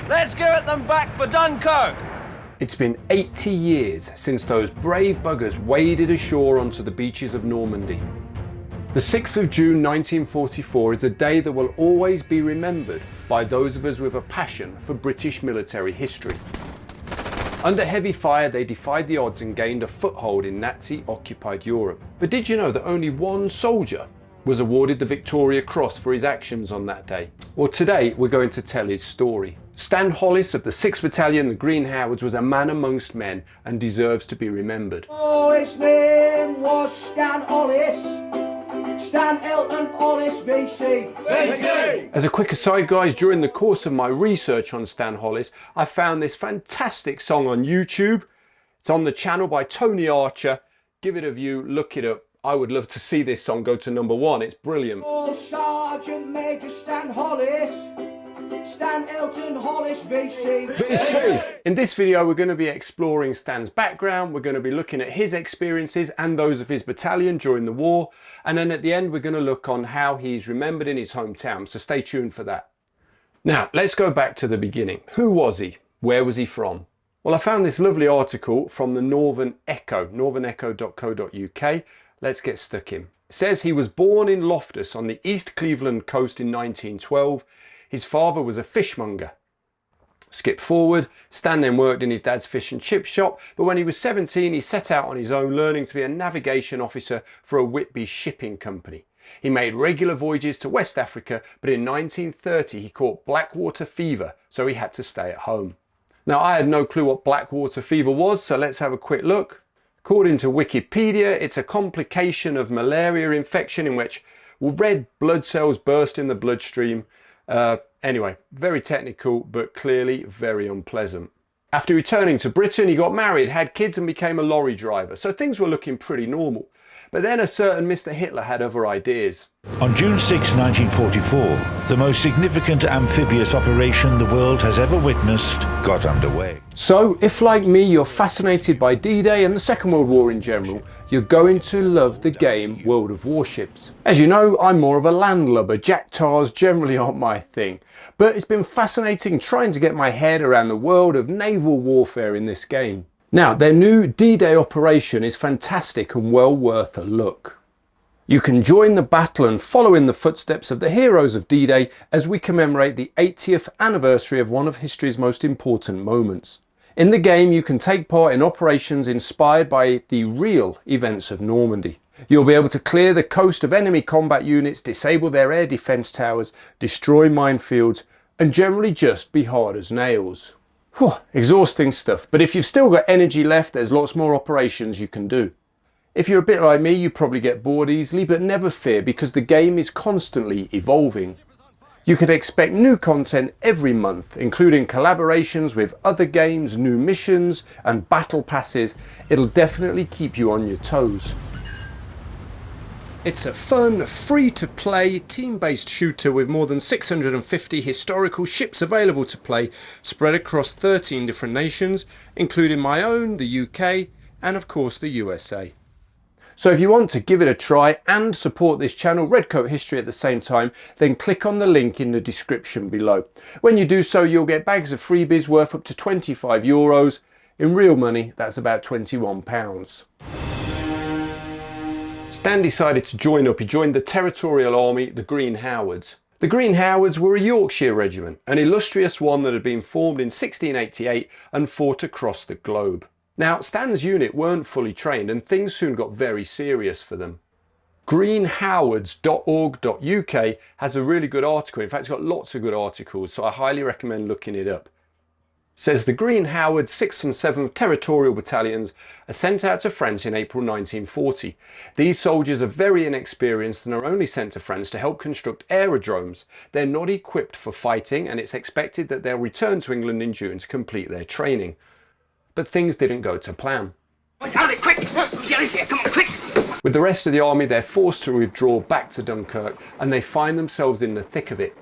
Let's give them back for Dunkirk! It's been 80 years since those brave buggers waded ashore onto the beaches of Normandy. The 6th of June 1944 is a day that will always be remembered by those of us with a passion for British military history. Under heavy fire, they defied the odds and gained a foothold in Nazi-occupied Europe. But did you know that only one soldier was awarded the Victoria Cross for his actions on that day? Well, today we're going to tell his story. Stan Hollis of the 6th Battalion, the Green Howards, was a man amongst men and deserves to be remembered. Oh, his name was Stan Hollis. Stan Hollis VC. As a quick aside, guys, during the course of my research on Stan Hollis, I found this fantastic song on YouTube. It's on the channel by Tony Archer. Give it a view, look it up. I would love to see this song go to #1. It's brilliant. Oh, Sergeant Major Stan Hollis. Stan Hollis VC. VC! In this video, we're going to be exploring Stan's background. We're going to be looking at his experiences and those of his battalion during the war. And then at the end, we're going to look on how he's remembered in his hometown. So stay tuned for that. Now, let's go back to the beginning. Who was he? Where was he from? Well, I found this lovely article from the Northern Echo, northernecho.co.uk. Let's get stuck in. It says he was born in Loftus on the East Cleveland coast in 1912. His father was a fishmonger. Skip forward, Stan then worked in his dad's fish and chip shop, but when he was 17 he set out on his own, learning to be a navigation officer for a Whitby shipping company. He made regular voyages to West Africa, but in 1930 he caught blackwater fever, so he had to stay at home. Now, I had no clue what blackwater fever was, so let's have a quick look. According to Wikipedia, it's a complication of malaria infection in which red blood cells burst in the bloodstream. Anyway, very technical, but clearly very unpleasant. After returning to Britain, he got married, had kids and became a lorry driver, so things were looking pretty normal. But then a certain Mr. Hitler had other ideas. On June 6, 1944, the most significant amphibious operation the world has ever witnessed got underway. So, if like me you're fascinated by D-Day and the Second World War in general, you're going to love the game World of Warships. As you know, I'm more of a landlubber. Jack Tars generally aren't my thing. But it's been fascinating trying to get my head around the world of naval warfare in this game. Now, their new D-Day operation is fantastic and well worth a look. You can join the battle and follow in the footsteps of the heroes of D-Day as we commemorate the 80th anniversary of one of history's most important moments. In the game, you can take part in operations inspired by the real events of Normandy. You'll be able to clear the coast of enemy combat units, disable their air defence towers, destroy minefields, and generally just be hard as nails. Whew, exhausting stuff, but if you've still got energy left, there's lots more operations you can do. If you're a bit like me, you probably get bored easily, but never fear, because the game is constantly evolving. You can expect new content every month, including collaborations with other games, new missions and battle passes. It'll definitely keep you on your toes. It's a fun, free-to-play, team-based shooter with more than 650 historical ships available to play, spread across 13 different nations, including my own, the UK, and of course the USA. So if you want to give it a try and support this channel, Redcoat History, at the same time, then click on the link in the description below. When you do so, you'll get bags of freebies worth up to €25. In real money, that's about £21. Stan decided to join up. He joined the Territorial Army, the Green Howards. The Green Howards were a Yorkshire regiment, an illustrious one that had been formed in 1688 and fought across the globe. Now, Stan's unit weren't fully trained and things soon got very serious for them. greenhowards.org.uk has a really good article. In fact, it's got lots of good articles, so I highly recommend looking it up. It says the Green Howards 6th and 7th Territorial Battalions are sent out to France in April 1940. These soldiers are very inexperienced and are only sent to France to help construct aerodromes. They're not equipped for fighting, and it's expected that they'll return to England in June to complete their training. But things didn't go to plan. Quick! Get out of here! Come on, quick! With the rest of the army, they're forced to withdraw back to Dunkirk, and they find themselves in the thick of it.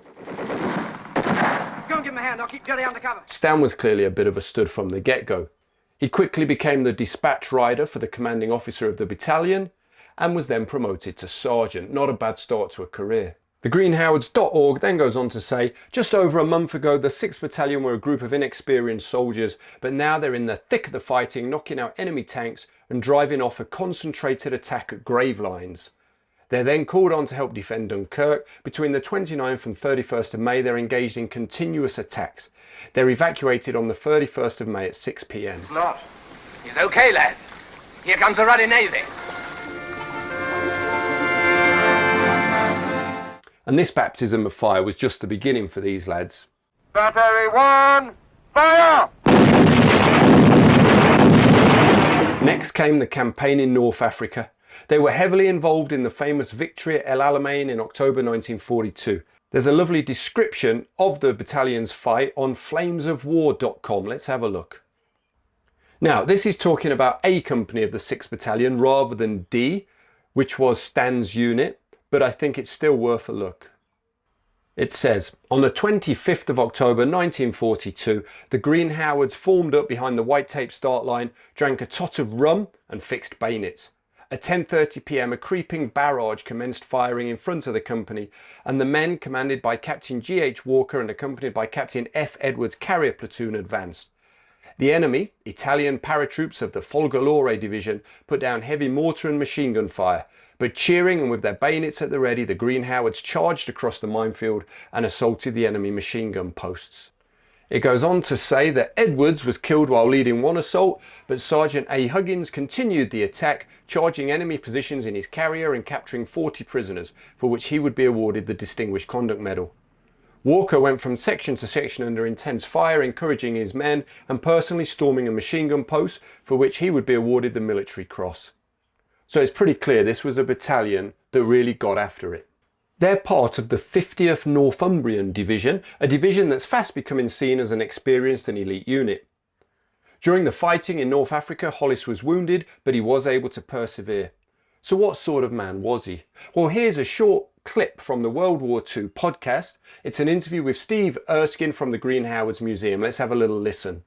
Go and give him a hand, I'll keep Jelly undercover. Stan was clearly a bit of a stud from the get-go. He quickly became the dispatch rider for the commanding officer of the battalion, and was then promoted to sergeant. Not a bad start to a career. TheGreenHowards.org then goes on to say, just over a month ago the 6th Battalion were a group of inexperienced soldiers, but now they're in the thick of the fighting, knocking out enemy tanks and driving off a concentrated attack at grave lines. They're then called on to help defend Dunkirk. Between the 29th and 31st of May they're engaged in continuous attacks. They're evacuated on the 31st of May at 6 p.m. It's not. He's okay, lads. Here comes a ruddy navy. And this baptism of fire was just the beginning for these lads. Battery 1, fire! Next came the campaign in North Africa. They were heavily involved in the famous victory at El Alamein in October 1942. There's a lovely description of the battalion's fight on flamesofwar.com. Let's have a look. Now, this is talking about A company of the 6th Battalion rather than D, which was Stan's unit, but I think it's still worth a look. It says, on the 25th of October 1942, the Green Howards formed up behind the white tape start line, drank a tot of rum and fixed bayonets. At 10:30 p.m. a creeping barrage commenced firing in front of the company, and the men, commanded by Captain G.H. Walker and accompanied by Captain F. Edwards' carrier platoon, advanced. The enemy, Italian paratroops of the Folgolore division, put down heavy mortar and machine gun fire, but cheering and with their bayonets at the ready, the Green Howards charged across the minefield and assaulted the enemy machine gun posts. It goes on to say that Edwards was killed while leading one assault, but Sergeant A. Huggins continued the attack, charging enemy positions in his carrier and capturing 40 prisoners, for which he would be awarded the Distinguished Conduct Medal. Walker went from section to section under intense fire, encouraging his men and personally storming a machine gun post, for which he would be awarded the Military Cross. So it's pretty clear this was a battalion that really got after it. They're part of the 50th Northumbrian Division, a division that's fast becoming seen as an experienced and elite unit. During the fighting in North Africa, Hollis was wounded, but he was able to persevere. So what sort of man was he? Well, here's a short clip from the World War II podcast. It's an interview with Steve Erskine from the Green Howards Museum. Let's have a little listen.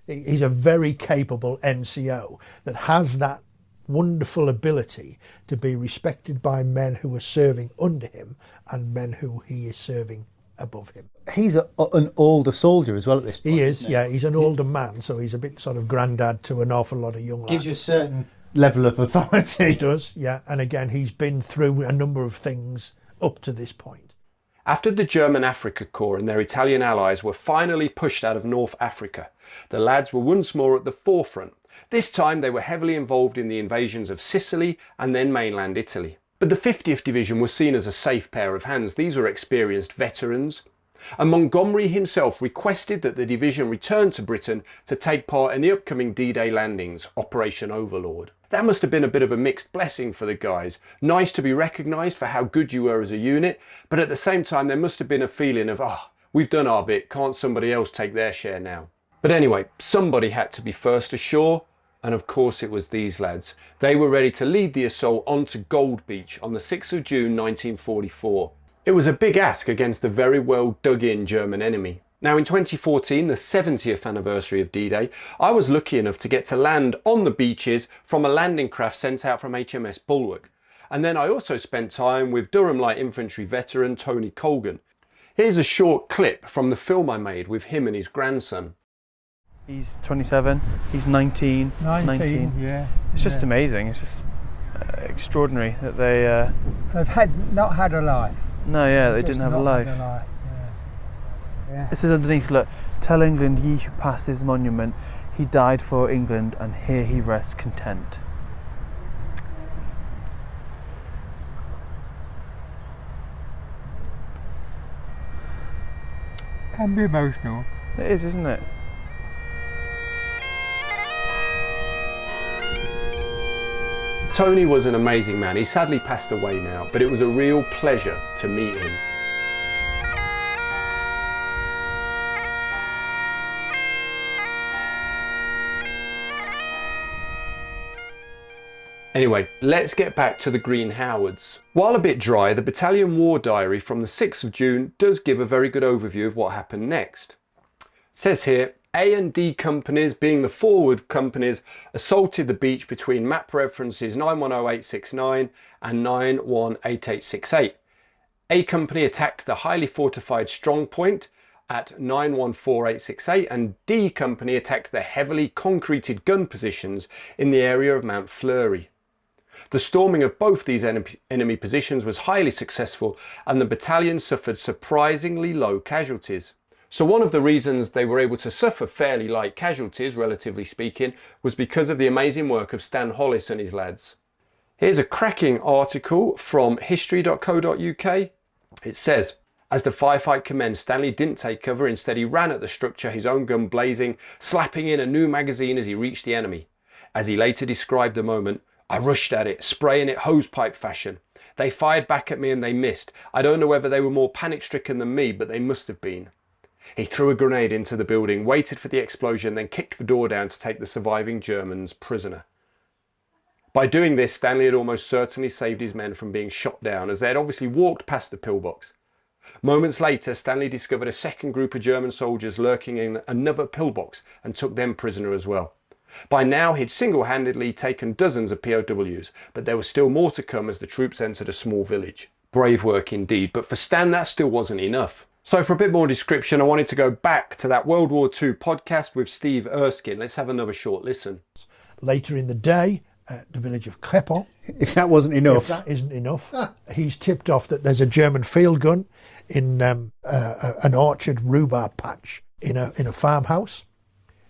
He's a very capable NCO that has that wonderful ability to be respected by men who are serving under him and men who he is serving above him. He's an older soldier as well at this point. He is, yeah, he's an older man, so he's a bit sort of granddad to an awful lot of young lads. Gives you a certain level of authority. He does, yeah, and again, he's been through a number of things up to this point. After the German Afrika Korps and their Italian allies were finally pushed out of North Africa, the lads were once more at the forefront. This time they were heavily involved in the invasions of Sicily and then mainland Italy. But the 50th Division was seen as a safe pair of hands. These were experienced veterans. And Montgomery himself requested that the division return to Britain to take part in the upcoming D-Day landings, Operation Overlord. That must have been a bit of a mixed blessing for the guys. Nice to be recognised for how good you were as a unit, but at the same time there must have been a feeling of, we've done our bit, can't somebody else take their share now? But anyway, somebody had to be first ashore, and of course it was these lads. They were ready to lead the assault onto Gold Beach on the 6th of June 1944. It was a big ask against the very well dug-in German enemy. Now in 2014, the 70th anniversary of D-Day, I was lucky enough to get to land on the beaches from a landing craft sent out from HMS Bulwark. And then I also spent time with Durham Light Infantry veteran Tony Colgan. Here's a short clip from the film I made with him and his grandson. He's 27, he's 19. Yeah. It's just amazing, it's just extraordinary that they... They've not had a life. No, yeah, they didn't have a life. Yeah. It says underneath, look, tell England ye who pass his monument, he died for England and here he rests content. Can be emotional. It is, isn't it? Tony was an amazing man. He sadly passed away now, but it was a real pleasure to meet him. Anyway, let's get back to the Green Howards. While a bit dry, the battalion war diary from the 6th of June does give a very good overview of what happened next. It says here, A and D companies, being the forward companies, assaulted the beach between map references 910869 and 918868. A Company attacked the highly fortified strong point at 914868 and D Company attacked the heavily concreted gun positions in the area of Mount Fleury. The storming of both these enemy positions was highly successful and the battalion suffered surprisingly low casualties. So one of the reasons they were able to suffer fairly light casualties, relatively speaking, was because of the amazing work of Stan Hollis and his lads. Here's a cracking article from history.co.uk. It says, as the firefight commenced, Stanley didn't take cover. Instead, he ran at the structure, his own gun blazing, slapping in a new magazine as he reached the enemy. As he later described the moment, I rushed at it, spraying it hosepipe fashion. They fired back at me and they missed. I don't know whether they were more panic-stricken than me, but they must have been. He threw a grenade into the building, waited for the explosion, then kicked the door down to take the surviving Germans prisoner. By doing this, Stanley had almost certainly saved his men from being shot down, as they had obviously walked past the pillbox. Moments later, Stanley discovered a second group of German soldiers lurking in another pillbox and took them prisoner as well. By now, he'd single-handedly taken dozens of POWs, but there was still more to come as the troops entered a small village. Brave work indeed, but for Stan that still wasn't enough. So for a bit more description, I wanted to go back to that World War II podcast with Steve Erskine. Let's have another short listen. Later in the day, at the village of Crepon. If that wasn't enough. If that isn't enough, he's tipped off that there's a German field gun in an orchard rhubarb patch in a farmhouse.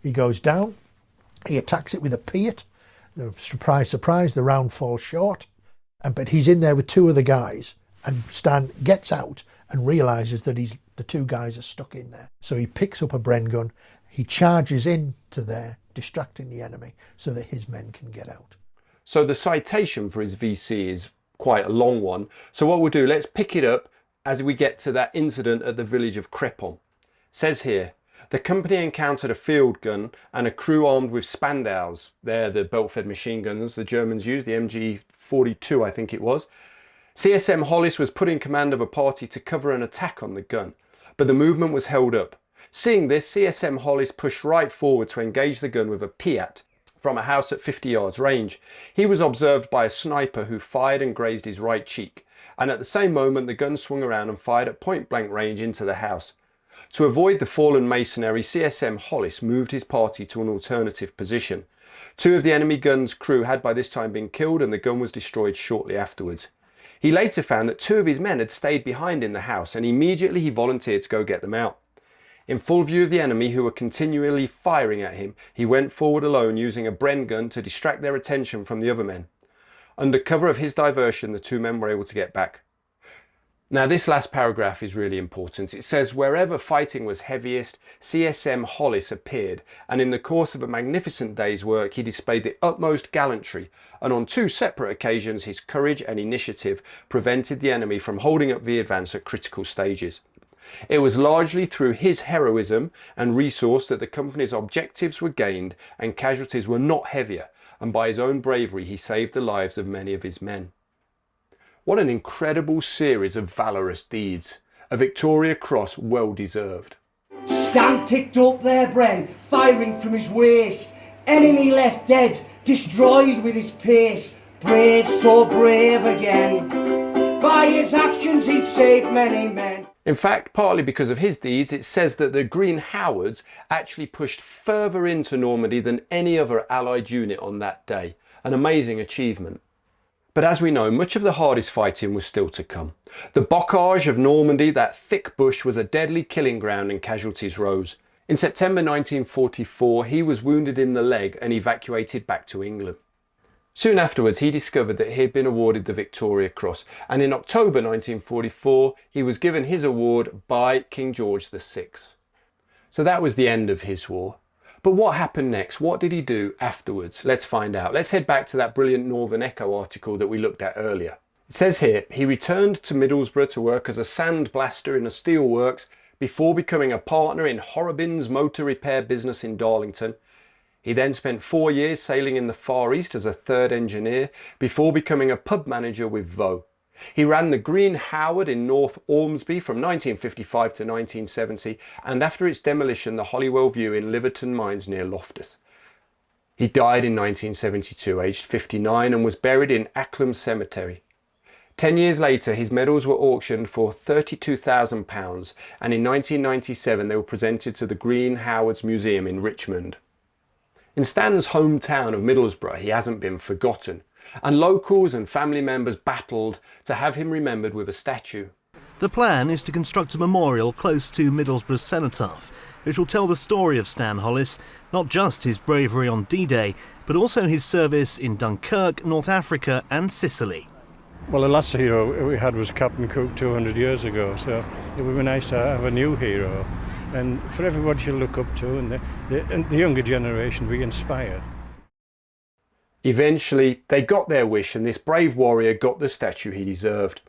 He goes down, he attacks it with a piat. Surprise, surprise, the round falls short. But he's in there with two other guys, and Stan gets out and realises that the two guys are stuck in there. So he picks up a Bren gun, he charges into there, distracting the enemy so that his men can get out. So the citation for his VC is quite a long one. So what we'll do, let's pick it up as we get to that incident at the village of Crepon. It says here, the company encountered a field gun and a crew armed with Spandaus. They're the belt-fed machine guns the Germans used, the MG42 I think it was. CSM Hollis was put in command of a party to cover an attack on the gun, but the movement was held up. Seeing this, CSM Hollis pushed right forward to engage the gun with a piat from a house at 50 yards range. He was observed by a sniper who fired and grazed his right cheek, and at the same moment the gun swung around and fired at point-blank range into the house. To avoid the fallen masonry, CSM Hollis moved his party to an alternative position. Two of the enemy gun's crew had by this time been killed and the gun was destroyed shortly afterwards. He later found that two of his men had stayed behind in the house and immediately he volunteered to go get them out. In full view of the enemy who were continually firing at him, he went forward alone using a Bren gun to distract their attention from the other men. Under cover of his diversion, the two men were able to get back. Now this last paragraph is really important. It says, wherever fighting was heaviest, CSM Hollis appeared, and in the course of a magnificent day's work he displayed the utmost gallantry, and on two separate occasions his courage and initiative prevented the enemy from holding up the advance at critical stages. It was largely through his heroism and resource that the company's objectives were gained and casualties were not heavier, and by his own bravery he saved the lives of many of his men. What an incredible series of valorous deeds. A Victoria Cross well deserved. Stan picked up their Bren, firing from his waist. Enemy left dead, destroyed with his pace. Brave, so brave again. By his actions he'd saved many men. In fact, partly because of his deeds, it says that the Green Howards actually pushed further into Normandy than any other Allied unit on that day. An amazing achievement. But as we know, much of the hardest fighting was still to come. The bocage of Normandy, that thick bush, was a deadly killing ground and casualties rose. In September 1944, he was wounded in the leg and evacuated back to England. Soon afterwards, he discovered that he had been awarded the Victoria Cross, and in October 1944, he was given his award by King George VI. So that was the end of his war. But what happened next? What did he do afterwards? Let's find out. Let's head back to that brilliant Northern Echo article that we looked at earlier. It says here, he returned to Middlesbrough to work as a sandblaster in a steelworks before becoming a partner in Horrobin's motor repair business in Darlington. He then spent 4 years sailing in the Far East as a third engineer before becoming a pub manager with Vaux. He ran the Green Howard in North Ormsby from 1955 to 1970 and after its demolition the Hollywell View in Liverton Mines near Loftus. He died in 1972 aged 59 and was buried in Acklam Cemetery. 10 years later, his medals were auctioned for £32,000, and in 1997 they were presented to the Green Howards Museum in Richmond. In Stan's hometown of Middlesbrough, he hasn't been forgotten, and locals and family members battled to have him remembered with a statue. The plan is to construct a memorial close to Middlesbrough's cenotaph, which will tell the story of Stan Hollis, not just his bravery on D-Day, but also his service in Dunkirk, North Africa and Sicily. Well, the last hero we had was Captain Cook 200 years ago, so it would be nice to have a new hero and for everybody to look up to, and the younger generation be inspired. Eventually, they got their wish, and this brave warrior got the statue he deserved.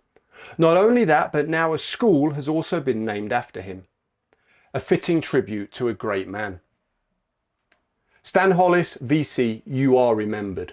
Not only that, but now a school has also been named after him. A fitting tribute to a great man. Stan Hollis VC, you are remembered.